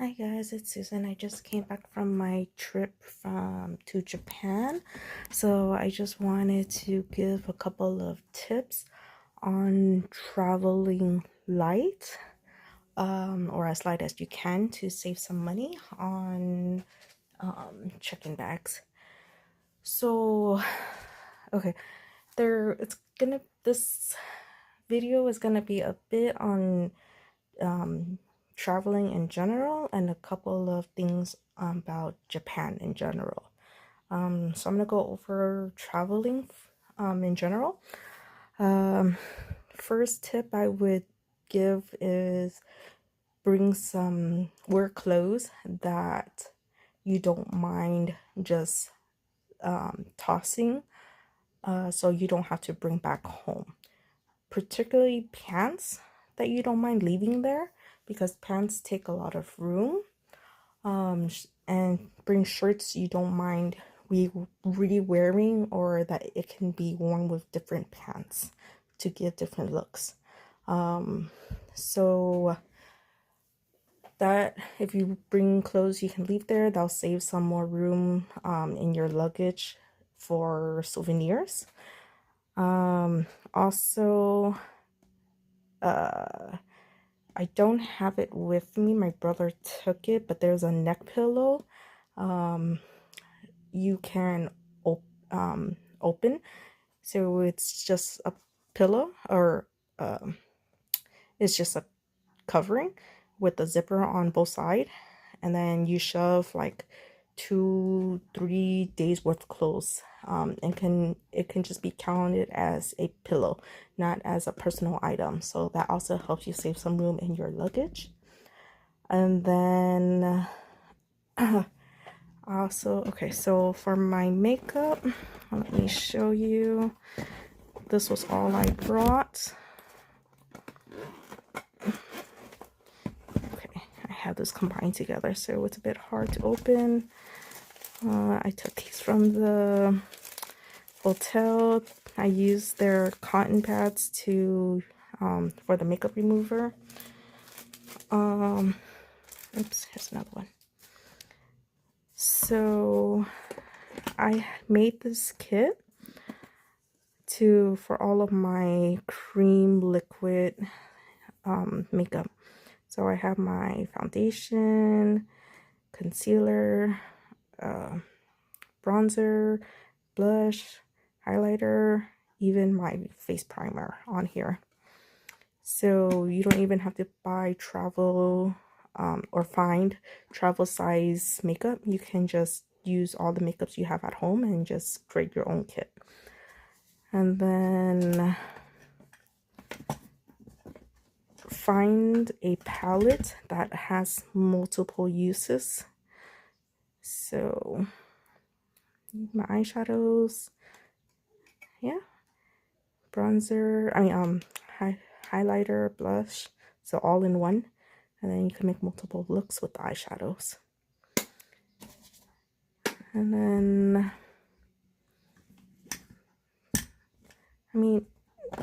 Hi guys, it's Susan. I just came back from my trip to Japan. So I just wanted to give a couple of tips on traveling light, or as light as you can to save some money on check-in bags. So okay, this video is gonna be a bit on traveling in general and a couple of things about Japan in general. So I'm gonna go over traveling in general. First tip I would give is bring some work clothes that you don't mind just tossing, so you don't have to bring back home. Particularly pants that you don't mind leaving there, because pants take a lot of room. And bring shirts you don't mind re-wearing, or that it can be worn with different pants to give different looks. So that if you bring clothes you can leave there, that'll save some more room in your luggage for souvenirs. Also, I don't have it with me. My brother took it, but there's a neck pillow you can open. So it's just a pillow, or it's just a covering with a zipper on both sides, and then you shove like 2-3 days worth of clothes, and it can just be counted as a pillow, not as a personal item. So that also helps you save some room in your luggage. And then also, okay, so for my makeup, let me show you. This was all I brought. Okay, I have this combined together, so it's a bit hard to open. I took these from the hotel. I used their cotton pads to for the makeup remover. Oops, here's another one. So I made this kit for all of my cream liquid makeup. So I have my foundation, concealer, bronzer, blush, highlighter, even my face primer on here. So you don't even have to buy travel or find travel size makeup. You can just use all the makeups you have at home and just create your own kit. And then find a palette that has multiple uses. So my eyeshadows, yeah, bronzer, highlighter, blush, so all in one. And then you can make multiple looks with the eyeshadows. And then,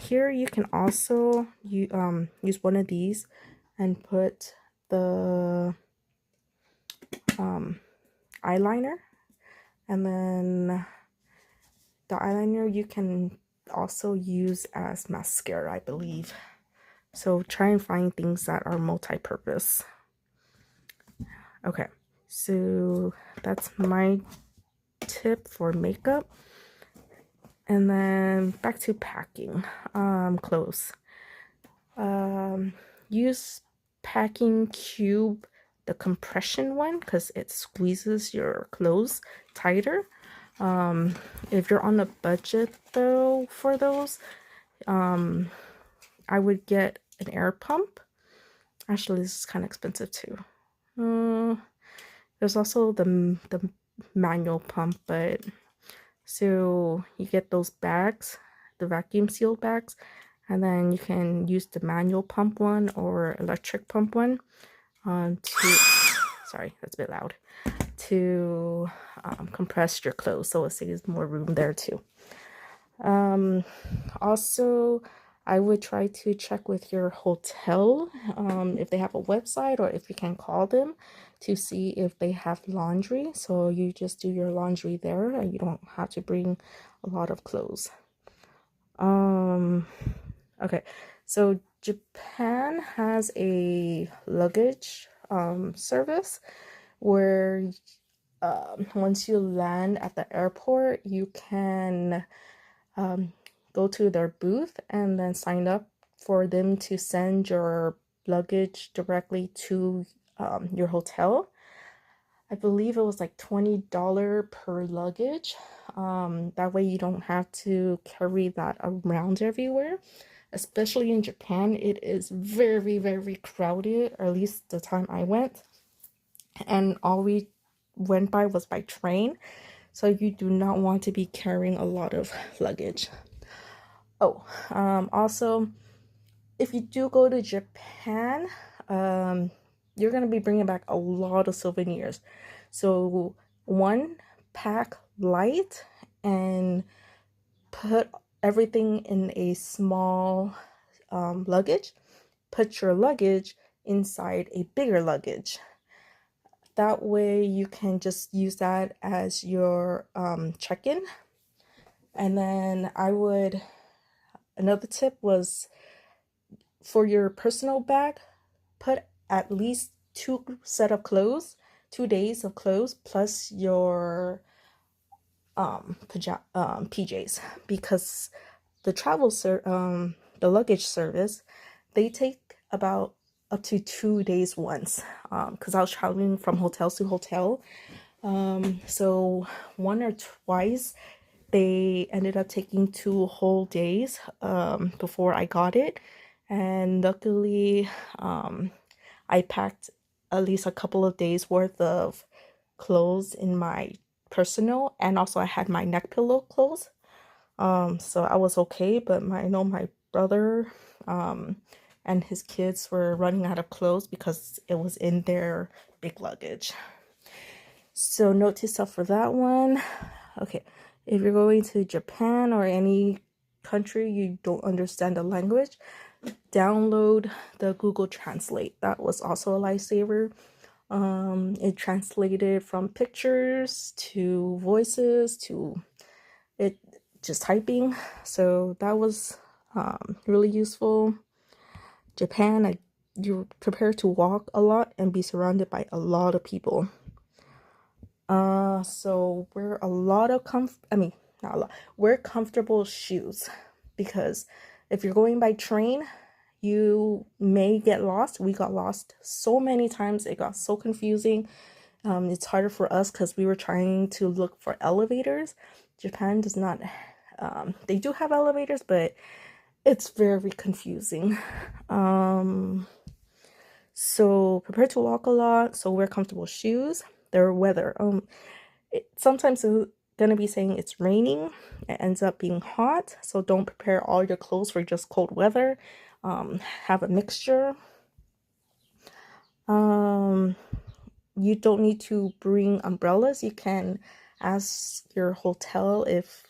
here you can also use one of these and put the eyeliner, and then the eyeliner you can also use as mascara, I believe. So try and find things that are multi-purpose. Okay, so that's my tip for makeup. And then back to packing clothes. Use packing cube, the compression one, because it squeezes your clothes tighter. If you're on a budget though for those, I would get an air pump. Actually, this is kind of expensive too. There's also the manual pump, but so you get those bags, the vacuum sealed bags, and then you can use the manual pump one or electric pump one sorry, that's a bit loud, to compress your clothes, so it saves more room there too. Also, I would try to check with your hotel if they have a website or if you can call them to see if they have laundry. So you just do your laundry there and you don't have to bring a lot of clothes. Okay, so Japan has a luggage service where once you land at the airport, you can go to their booth and then sign up for them to send your luggage directly to your hotel. I believe it was like $20 per luggage. That way you don't have to carry that around everywhere. Especially in Japan, it is very, very crowded, or at least the time I went. And all we went by was by train. So you do not want to be carrying a lot of luggage. Oh, also, if you do go to Japan, you're going to be bringing back a lot of souvenirs. So, one, pack light and put everything in a small luggage. Put your luggage inside a bigger luggage. That way you can just use that as your check-in. And then another tip was for your personal bag, put at least 2 days of clothes plus your PJs, because the luggage service, they take about up to 2 days once, because I was traveling from hotel to hotel, so one or twice they ended up taking 2 whole days before I got it. And luckily I packed at least a couple of days worth of clothes in my personal, and also I had my neck pillow clothes, so I was okay. But I know my brother and his kids were running out of clothes because it was in their big luggage. So note to self for that one. Okay, if you're going to Japan or any country you don't understand the language, download the Google Translate. That was also a lifesaver. It translated from pictures to voices to it just typing. So that was really useful. Japan, you're prepared to walk a lot and be surrounded by a lot of people. So wear a lot of not a lot. Wear comfortable shoes, because if you're going by train, you may get lost. We got lost so many times. It got so confusing. It's harder for us because we were trying to look for elevators. Japan does not, they do have elevators, but it's very confusing. So prepare to walk a lot. So wear comfortable shoes. Their weather. Sometimes it's gonna be saying it's raining. It ends up being hot. So don't prepare all your clothes for just cold weather. Have a mixture. You don't need to bring umbrellas. You can ask your hotel if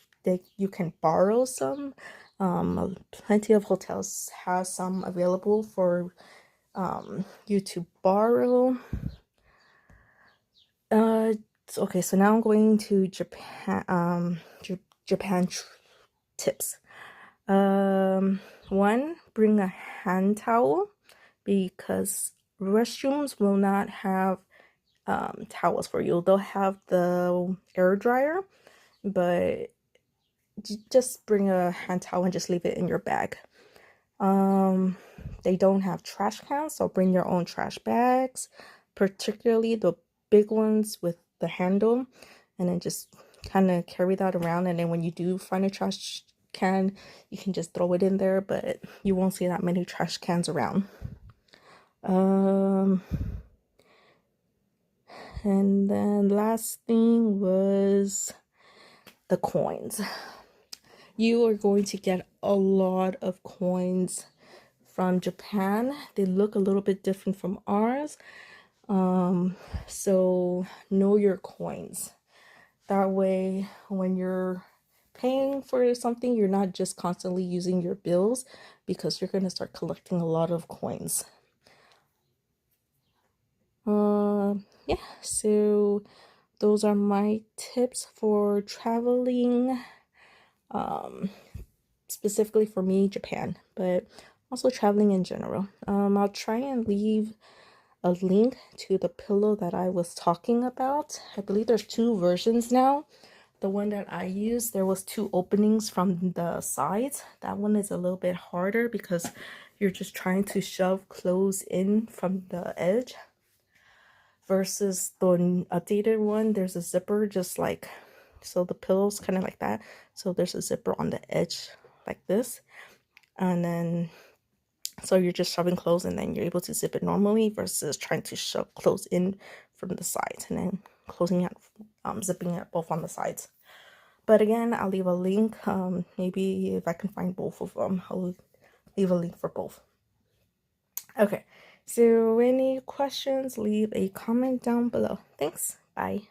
you can borrow some. Plenty of hotels have some available for you to borrow. Okay, so now I'm going to Japan. Japan tips. One, bring a hand towel, because restrooms will not have towels for you. They'll have the air dryer, but just bring a hand towel and just leave it in your bag. They don't have trash cans, so bring your own trash bags, particularly the big ones with the handle, and then just kind of carry that around. And then when you do find a trash can, you can just throw it in there, but you won't see that many trash cans around. And then last thing was the coins. You are going to get a lot of coins from Japan. They look a little bit different from ours. So know your coins. That way, when you're paying for something, you're not just constantly using your bills, because you're going to start collecting a lot of coins. Yeah, so those are my tips for traveling, specifically for me, Japan, but also traveling in general. I'll try and leave a link to the pillow that I was talking about. I believe there's two versions now. The one that I used, there was two openings from the sides. That one is a little bit harder because you're just trying to shove clothes in from the edge. Versus the updated one, there's a zipper, just like, so the pillow's kind of like that. So there's a zipper on the edge like this. And then, so you're just shoving clothes and then you're able to zip it normally versus trying to shove clothes in from the sides and then closing it, zipping it both on the sides. But again, I'll leave a link. Maybe if I can find both of them, I'll leave a link for both. Okay, so any questions, leave a comment down below. Thanks. Bye.